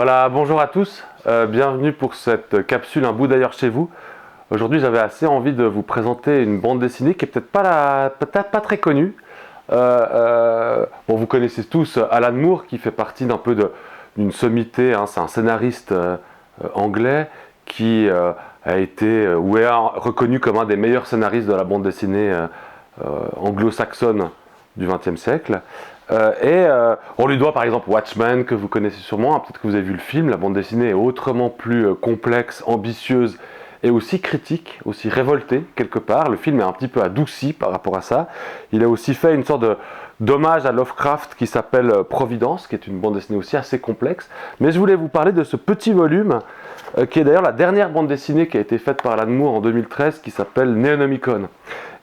Voilà, bonjour à tous, bienvenue pour cette capsule Un bout d'ailleurs chez vous. Aujourd'hui j'avais assez envie de vous présenter une bande dessinée qui est peut-être pas très connue. Bon, vous connaissez tous Alan Moore qui fait partie d'une sommité, hein, c'est un scénariste anglais qui a été ou est reconnu comme un des meilleurs scénaristes de la bande dessinée anglo-saxonne du XXe siècle. On lui doit par exemple Watchmen, que vous connaissez sûrement, hein, peut-être que vous avez vu le film. La bande dessinée est autrement plus complexe, ambitieuse et aussi critique, aussi révoltée quelque part. Le film est un petit peu adouci par rapport à ça. Il a aussi fait une sorte d'hommage à Lovecraft qui s'appelle Providence, qui est une bande dessinée aussi assez complexe. Mais je voulais vous parler de ce petit volume, qui est d'ailleurs la dernière bande dessinée qui a été faite par Alan Moore en 2013, qui s'appelle Neonomicon.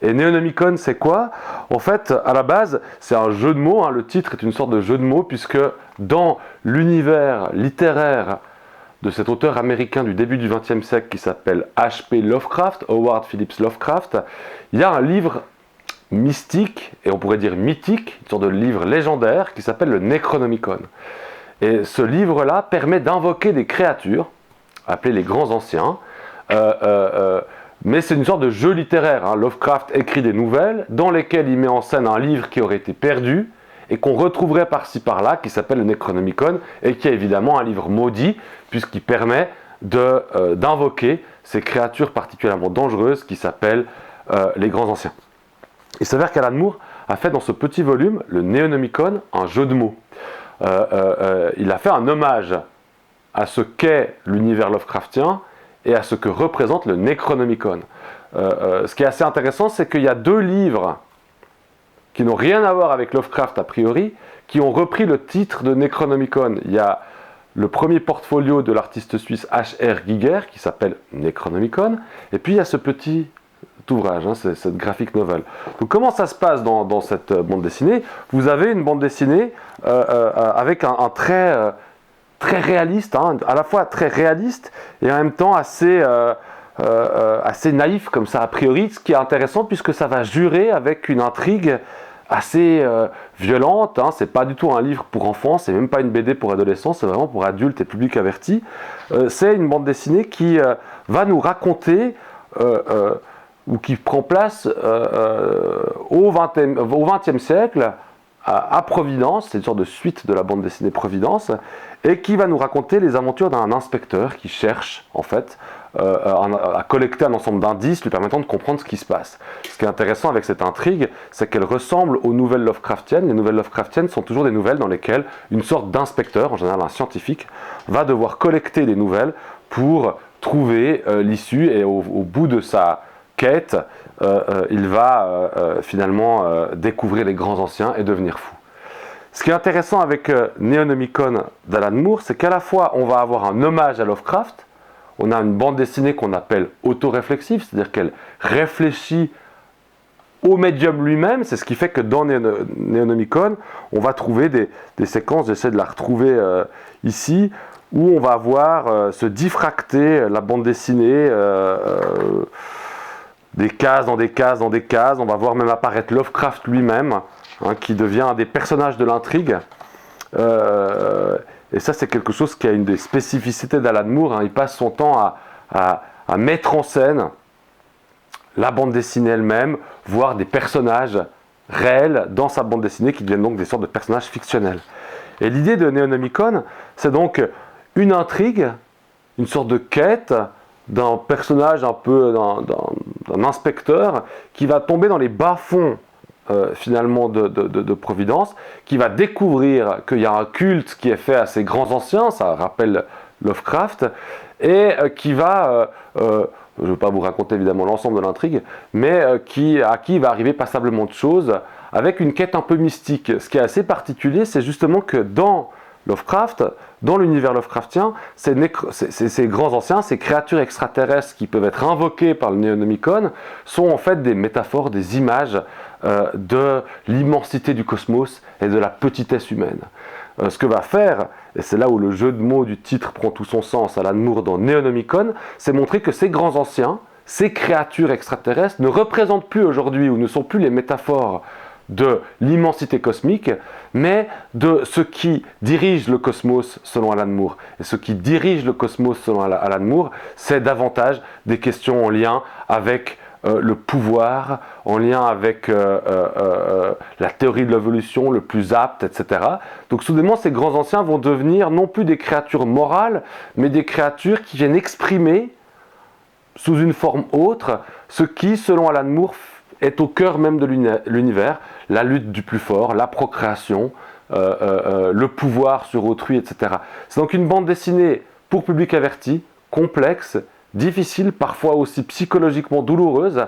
Et Neonomicon, c'est quoi? En fait, à la base, c'est un jeu de mots, hein. Le titre est une sorte de jeu de mots, puisque dans l'univers littéraire de cet auteur américain du début du XXe siècle qui s'appelle H.P. Lovecraft, Howard Phillips Lovecraft, il y a un livre mystique, et on pourrait dire mythique, une sorte de livre légendaire, qui s'appelle le Necronomicon. Et ce livre-là permet d'invoquer des créatures, appelées les grands anciens, mais c'est une sorte de jeu littéraire, hein. Lovecraft écrit des nouvelles dans lesquelles il met en scène un livre qui aurait été perdu et qu'on retrouverait par-ci par-là, qui s'appelle le Necronomicon, et qui est évidemment un livre maudit, puisqu'il permet d'invoquer ces créatures particulièrement dangereuses qui s'appellent les grands anciens. Il s'avère qu'Alan Moore a fait dans ce petit volume, le Neonomicon, un jeu de mots. Il a fait un hommage à ce qu'est l'univers Lovecraftien et à ce que représente le Necronomicon. Ce qui est assez intéressant, c'est qu'il y a deux livres qui n'ont rien à voir avec Lovecraft a priori, qui ont repris le titre de Necronomicon. Il y a le premier portfolio de l'artiste suisse H.R. Giger, qui s'appelle Necronomicon, et puis il y a ce petit ouvrage, hein, cette graphic novel. Donc comment ça se passe dans cette bande dessinée? Vous avez une bande dessinée avec un trait très réaliste, hein, à la fois très réaliste et en même temps assez naïf comme ça a priori, ce qui est intéressant puisque ça va jurer avec une intrigue assez violente, hein. C'est pas du tout un livre pour enfants, c'est même pas une BD pour adolescents, c'est vraiment pour adultes et public averti. C'est une bande dessinée qui va nous raconter ou qui prend place au XXe siècle à Providence, c'est une sorte de suite de la bande dessinée Providence, et qui va nous raconter les aventures d'un inspecteur qui cherche en fait à collecter un ensemble d'indices lui permettant de comprendre ce qui se passe. Ce qui est intéressant avec cette intrigue, c'est qu'elle ressemble aux nouvelles Lovecraftiennes. Les nouvelles Lovecraftiennes sont toujours des nouvelles dans lesquelles une sorte d'inspecteur, en général un scientifique, va devoir collecter des nouvelles pour trouver l'issue, et au bout de sa quête, il va finalement découvrir les grands anciens et devenir fou. Ce qui est intéressant avec Neonomicon d'Alan Moore, c'est qu'à la fois on va avoir un hommage à Lovecraft, on a une bande dessinée qu'on appelle autoréflexive, c'est-à-dire qu'elle réfléchit au médium lui-même. C'est ce qui fait que dans Neonomicon, on va trouver des séquences, j'essaie de la retrouver ici, où on va voir se diffracter la bande dessinée, des cases dans des cases dans des cases. On va voir même apparaître Lovecraft lui-même, hein, qui devient un des personnages de l'intrigue. Et ça, c'est quelque chose qui a une des spécificités d'Alan Moore, hein. Il passe son temps à mettre en scène la bande dessinée elle-même, voire des personnages réels dans sa bande dessinée qui deviennent donc des sortes de personnages fictionnels. Et l'idée de Neonomicon, c'est donc une intrigue, une sorte de quête d'un personnage un peu, d'un inspecteur qui va tomber dans les bas-fonds finalement de Providence, qui va découvrir qu'il y a un culte qui est fait à ces grands anciens, ça rappelle Lovecraft, et qui va, je ne vais pas vous raconter évidemment l'ensemble de l'intrigue, mais à qui il va arriver passablement de choses, avec une quête un peu mystique. Ce qui est assez particulier, c'est justement que dans Lovecraft, dans l'univers Lovecraftien, ces grands anciens, ces créatures extraterrestres qui peuvent être invoquées par le Neonomicon, sont en fait des métaphores, des images de l'immensité du cosmos et de la petitesse humaine. Ce que va faire, et c'est là où le jeu de mots du titre prend tout son sens, Alan Moore dans Neonomicon, c'est montrer que ces grands anciens, ces créatures extraterrestres, ne représentent plus aujourd'hui, ou ne sont plus les métaphores de l'immensité cosmique, mais de ce qui dirige le cosmos selon Alan Moore. Et ce qui dirige le cosmos selon Alan Moore, c'est davantage des questions en lien avec le pouvoir, en lien avec la théorie de l'évolution le plus apte, etc. Donc soudainement, ces grands anciens vont devenir non plus des créatures morales, mais des créatures qui viennent exprimer, sous une forme autre, ce qui, selon Alan Moore, est au cœur même de l'univers, la lutte du plus fort, la procréation, le pouvoir sur autrui, etc. C'est donc une bande dessinée pour public averti, complexe, difficile, parfois aussi psychologiquement douloureuse.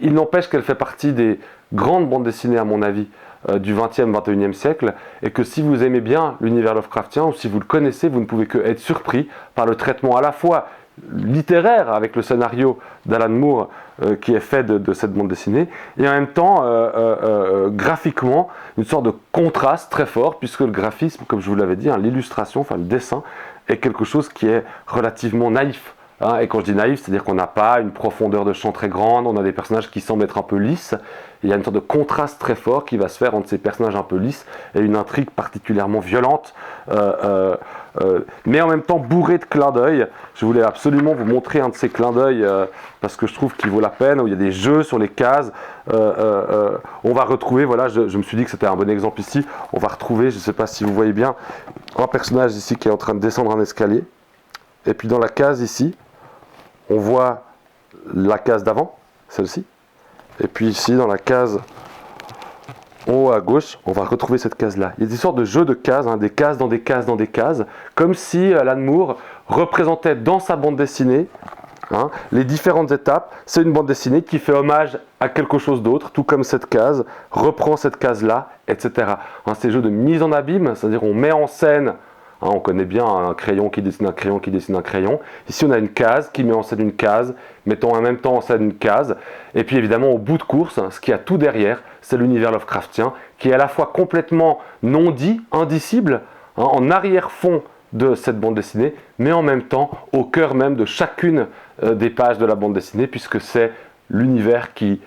Il n'empêche qu'elle fait partie des grandes bandes dessinées, à mon avis, du 20e, 21e siècle, et que si vous aimez bien l'univers Lovecraftien, ou si vous le connaissez, vous ne pouvez que être surpris par le traitement à la fois littéraire avec le scénario d'Alan Moore qui est fait de cette bande dessinée, et en même temps graphiquement une sorte de contraste très fort, puisque le graphisme, comme je vous l'avais dit, l'illustration, enfin le dessin, est quelque chose qui est relativement naïf. Et quand je dis naïf, c'est-à-dire qu'on n'a pas une profondeur de champ très grande, on a des personnages qui semblent être un peu lisses, il y a une sorte de contraste très fort qui va se faire entre ces personnages un peu lisses et une intrigue particulièrement violente, mais en même temps bourrée de clins d'œil. Je voulais absolument vous montrer un de ces clins d'œil parce que je trouve qu'il vaut la peine, où il y a des jeux sur les cases. On va retrouver, voilà, je me suis dit que c'était un bon exemple ici, on va retrouver, je ne sais pas si vous voyez bien, un personnage ici qui est en train de descendre un escalier, et puis dans la case ici, on voit la case d'avant, celle-ci, et puis ici dans la case en haut à gauche, on va retrouver cette case-là. Il y a des sortes de jeux de cases, des cases dans des cases dans des cases, comme si Alan Moore représentait dans sa bande dessinée les différentes étapes. C'est une bande dessinée qui fait hommage à quelque chose d'autre, tout comme cette case reprend cette case-là, etc. Ces jeux de mise en abîme, c'est-à-dire on met en scène. On connaît bien un crayon qui dessine un crayon qui dessine un crayon. Ici, on a une case qui met en scène une case, mettant en même temps en scène une case. Et puis évidemment, au bout de course, ce qu'il y a tout derrière, c'est l'univers Lovecraftien, qui est à la fois complètement non dit, indicible, en arrière-fond de cette bande dessinée, mais en même temps au cœur même de chacune des pages de la bande dessinée, puisque c'est l'univers qui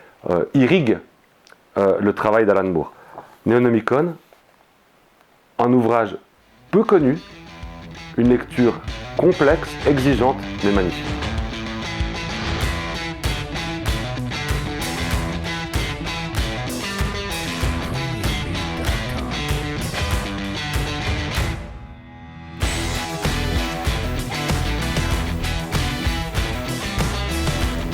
irrigue le travail d'Alan Moore. Néonomicon, un ouvrage peu connu, une lecture complexe, exigeante, mais magnifique.